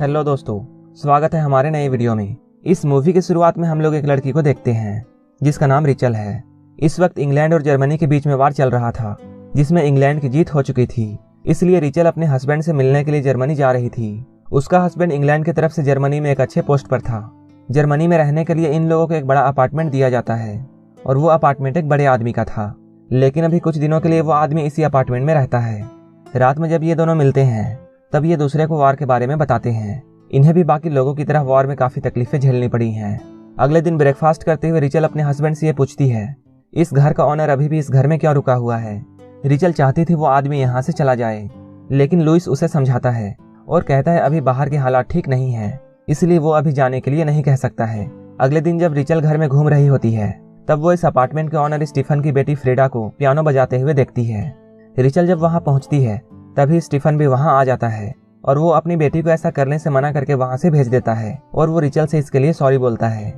Hello दोस्तों, स्वागत है हमारे नए वीडियो में। इस मूवी की शुरुआत में हम लोग एक लड़की को देखते हैं जिसका नाम रिचल है। इस वक्त इंग्लैंड और जर्मनी के बीच में वार चल रहा था जिसमें इंग्लैंड की जीत हो चुकी थी। इसलिए रिचल अपने हस्बैंड से मिलने के लिए जर्मनी जा रही थी। उसका हस्बैंड इंग्लैंड की तरफ से जर्मनी में एक अच्छे पोस्ट पर था। जर्मनी में रहने के लिए इन लोगों को एक बड़ा अपार्टमेंट दिया जाता है और वो अपार्टमेंट एक बड़े आदमी का था। लेकिन अभी कुछ दिनों के लिए वो आदमी इसी अपार्टमेंट में रहता है। रात में जब ये दोनों मिलते हैं तब ये दूसरे को वॉर के बारे में बताते हैं। इन्हें भी बाकी लोगों की तरह वॉर में काफी तकलीफें झेलनी पड़ी हैं। अगले दिन ब्रेकफास्ट करते हुए रिचल अपने हस्बैंड से ये पूछती है, इस घर का ओनर अभी भी इस घर में क्यों रुका हुआ है। रिचल चाहती थी वो आदमी यहाँ से चला जाए, लेकिन लुइस उसे समझाता है और कहता है अभी बाहर के हालात ठीक नहीं है, इसलिए वो अभी जाने के लिए नहीं कह सकता है। अगले दिन जब रिचल घर में घूम रही होती है तब वो इस अपार्टमेंट के ओनर स्टीफन की बेटी फ्रीडा को पियानो बजाते हुए देखती है। रिचल जब वहाँ पहुँचती है तभी स्टीफन भी वहाँ आ जाता है और वो अपनी बेटी को ऐसा करने से मना करके वहाँ से भेज देता है और वो रिचल से इसके लिए सॉरी बोलता है।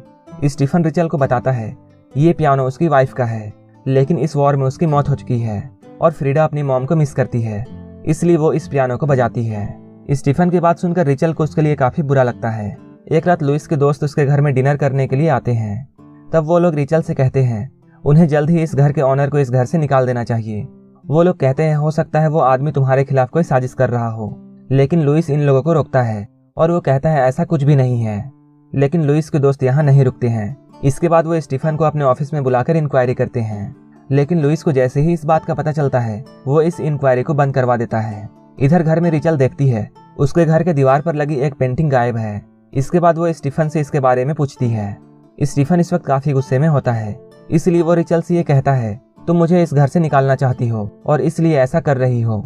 स्टीफन रिचल को बताता है ये पियानो उसकी वाइफ का है, लेकिन इस वॉर में उसकी मौत हो चुकी है और फ्रीडा अपनी मॉम को मिस करती है, इसलिए वो इस पियानो को बजाती है। स्टीफन की बात सुनकर रिचल को उसके लिए काफी बुरा लगता है। एक रात लुइस के दोस्त उसके घर में डिनर करने के लिए आते हैं। तब वो लोग रिचल से कहते हैं उन्हें जल्द ही इस घर के ऑनर को इस घर से निकाल देना चाहिए। वो लोग कहते हैं हो सकता है वो आदमी तुम्हारे खिलाफ कोई साजिश कर रहा हो, लेकिन लुइस इन लोगों को रोकता है और वो कहता है ऐसा कुछ भी नहीं है। लेकिन लुइस के दोस्त यहाँ नहीं रुकते हैं। इसके बाद वो स्टीफन को अपने ऑफिस में बुलाकर इंक्वायरी करते हैं, लेकिन लुइस को जैसे ही इस बात का पता चलता है वो इस इंक्वायरी को बंद करवा देता है। इधर घर में रिचल देखती है उसके घर के दीवार पर लगी एक पेंटिंग गायब है। इसके बाद वो स्टीफन से इसके बारे में पूछती है। स्टीफन इस वक्त काफी गुस्से में होता है, इसलिए वो रिचल से ये कहता है तुम मुझे इस घर से निकालना चाहती हो और इसलिए ऐसा कर रही हो।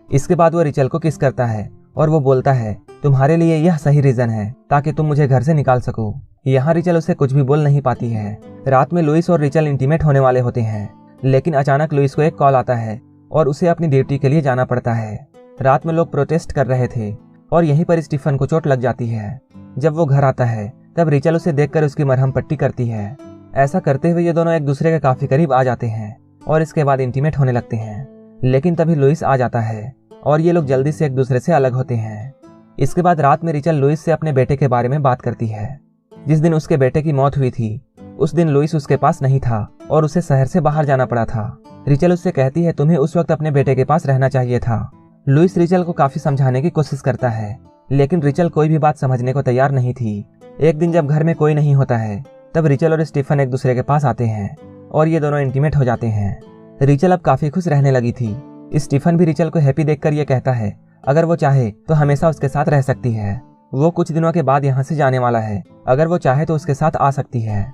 इसके बाद वो रिचल को किस करता है और वो बोलता है तुम्हारे लिए यह सही रीजन है ताकि तुम मुझे घर से निकाल सको। यहाँ रिचल उसे कुछ भी बोल नहीं पाती है। रात में लुइस और रिचल इंटीमेट होने वाले होते हैं, लेकिन अचानक लुइस को एक कॉल आता है और उसे अपनी ड्यूटी के लिए जाना पड़ता है। रात में लोग प्रोटेस्ट कर रहे थे और यहीं पर स्टीफन को चोट लग जाती है। जब वो घर आता है तब रिचल उसे देखकर उसकी मरहम पट्टी करती है। ऐसा करते हुए ये दोनों एक दूसरे के काफी करीब आ जाते हैं और इसके बाद इंटीमेट होने लगते हैं। लेकिन तभी लुइस आ जाता है और ये लोग जल्दी से एक दूसरे से अलग होते हैं। इसके बाद रात में रिचल लुइस से अपने बेटे के बारे में बात करती है। जिस दिन उसके बेटे की मौत हुई थी उस दिन लुइस उसके पास नहीं था और उसे शहर से बाहर जाना पड़ा था। रिचल उससे कहती है तुम्हें उस वक्त अपने बेटे के पास रहना चाहिए था। लुइस रिचल को काफी समझाने की कोशिश करता है, लेकिन रिचल कोई भी बात समझने को तैयार नहीं थी। एक दिन जब घर में कोई नहीं होता है तब रिचल और स्टीफन एक दूसरे के पास आते हैं और ये दोनों इंटीमेट हो जाते हैं। रिचल अब काफी खुश रहने लगी थी। स्टीफन भी रिचल को हैप्पी देखकर ये कहता है अगर वो चाहे तो हमेशा उसके साथ रह सकती है। वो कुछ दिनों के बाद यहाँ से जाने वाला है, अगर वो चाहे तो उसके साथ आ सकती है।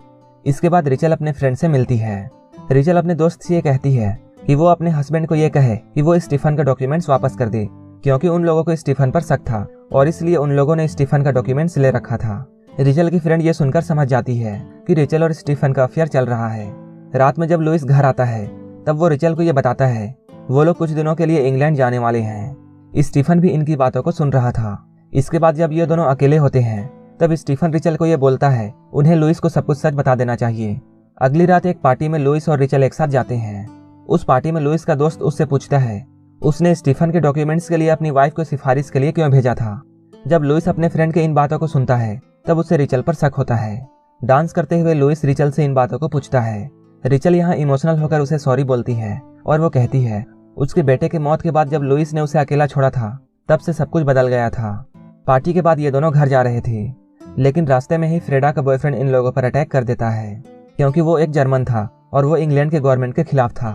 इसके बाद रिचल अपने फ्रेंड से मिलती है। रिचल अपने दोस्त से ये कहती है कि वो अपने हस्बैंड को ये कहे कि वो स्टीफन का डॉक्यूमेंट्स वापस कर दे, क्योंकि उन लोगों को स्टीफन पर शक था और इसलिए उन लोगों ने स्टीफन का डॉक्यूमेंट्स ले रखा था। रिचल की फ्रेंड ये सुनकर समझ जाती है कि रिचल और स्टीफन का अफेयर चल रहा है। रात में जब लुइस घर आता है तब वो रिचल को ये बताता है वो लोग कुछ दिनों के लिए इंग्लैंड जाने वाले हैं। स्टीफन भी इनकी बातों को सुन रहा था। इसके बाद जब ये दोनों अकेले होते हैं तब स्टीफन रिचल को ये बोलता है उन्हें लुइस को सब कुछ सच बता देना चाहिए। अगली रात एक पार्टी में लुइस और रिचल एक साथ जाते हैं। उस पार्टी में लुइस का दोस्त उससे पूछता है उसने स्टीफन के डॉक्यूमेंट्स के लिए अपनी वाइफ को सिफारिश के लिए क्यों भेजा था। जब लुइस अपने फ्रेंड के इन बातों को सुनता है तब उसे रिचल पर शक होता है। डांस करते हुए लुइस रिचल से इन बातों को पूछता है। रिचल यहाँ इमोशनल होकर उसे सॉरी बोलती है और वो कहती है उसके बेटे के मौत के बाद जब लुइस ने उसे अकेला छोड़ा था तब से सब कुछ बदल गया था। पार्टी के बाद ये दोनों घर जा रहे थे, लेकिन रास्ते में ही फ्रेडा का बॉयफ्रेंड इन लोगों पर अटैक कर देता है, क्योंकि वो एक जर्मन था और वो इंग्लैंड के गवर्नमेंट के खिलाफ था।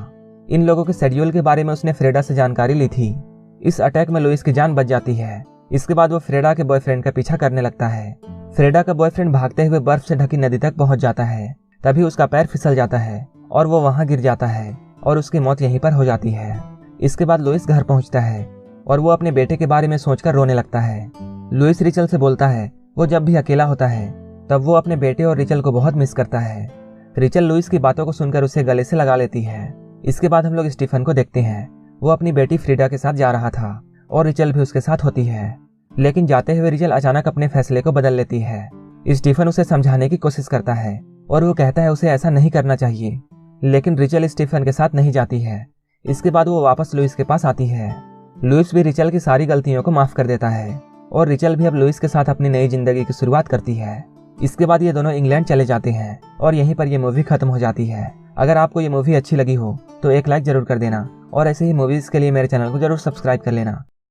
इन लोगों के शेड्यूल के बारे में उसने फ्रेडा से जानकारी ली थी। इस अटैक में लुइस की जान बच जाती है। इसके बाद वो फ्रेडा के बॉयफ्रेंड का पीछा करने लगता है। फ्रेडा का बॉयफ्रेंड भागते हुए बर्फ से ढकी नदी तक पहुंच जाता है। तभी उसका पैर फिसल जाता है और वो वहां गिर जाता है और उसकी मौत यहीं पर हो जाती है। इसके बाद लुइस घर पहुंचता है और वो अपने बेटे के बारे में सोचकर रोने लगता है। लुइस रिचल से बोलता है वो जब भी अकेला होता है तब वो अपने बेटे और रिचल को बहुत मिस करता है। रिचल लुइस की बातों को सुनकर उसे गले से लगा लेती है। इसके बाद हम लोग स्टीफन को देखते हैं। वो अपनी बेटी फ्रीडा के साथ जा रहा था और रिचल भी उसके साथ होती है, लेकिन जाते हुए रिचल अचानक अपने फैसले को बदल लेती है। स्टीफन उसे समझाने की कोशिश करता है और वो कहता है उसे ऐसा नहीं करना चाहिए, लेकिन रिचल स्टीफन के साथ नहीं जाती है। इसके बाद वो वापस लुइस के पास आती है। लुइस भी रिचल की सारी गलतियों को माफ कर देता है और रिचल भी अब लुइस के साथ अपनी नई जिंदगी की शुरुआत करती है। इसके बाद ये दोनों इंग्लैंड चले जाते हैं और यहीं पर ये मूवी खत्म हो जाती है। अगर आपको ये मूवी अच्छी लगी हो तो एक लाइक जरूर कर देना और ऐसे ही मूवीज के लिए मेरे चैनल को जरूर सब्सक्राइब कर लेना।